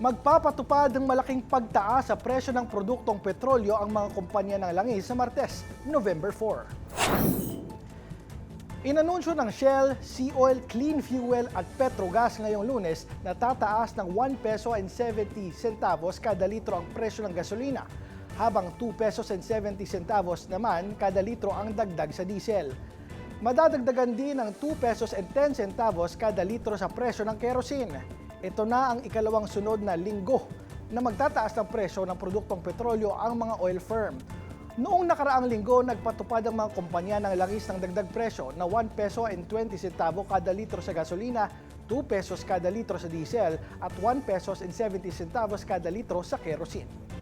Magpapatupad ng malaking pagtaas sa presyo ng produktong petrolyo ang mga kumpanya ng langis sa Martes, November 4. Inanunsyo ng Shell, Seaoil, Clean Fuel at Petrogas ngayong Lunes na tataas ng 1 peso and 70 centavos kada litro ang presyo ng gasolina, habang 2 pesos and 70 centavos naman kada litro ang dagdag sa diesel. Madadagdagan din ng 2 pesos and 10 centavos kada litro sa presyo ng kerosene. Ito na ang ikalawang sunod na linggo na magtataas ng presyo ng produktong petrolyo ang mga oil firm. Noong nakaraang linggo, nagpatupad ang mga kumpanya ng langis ng dagdag presyo na 1 peso and 20 centavo kada litro sa gasolina, 2 pesos kada litro sa diesel at 1 pesos and 70 centavos kada litro sa kerosene.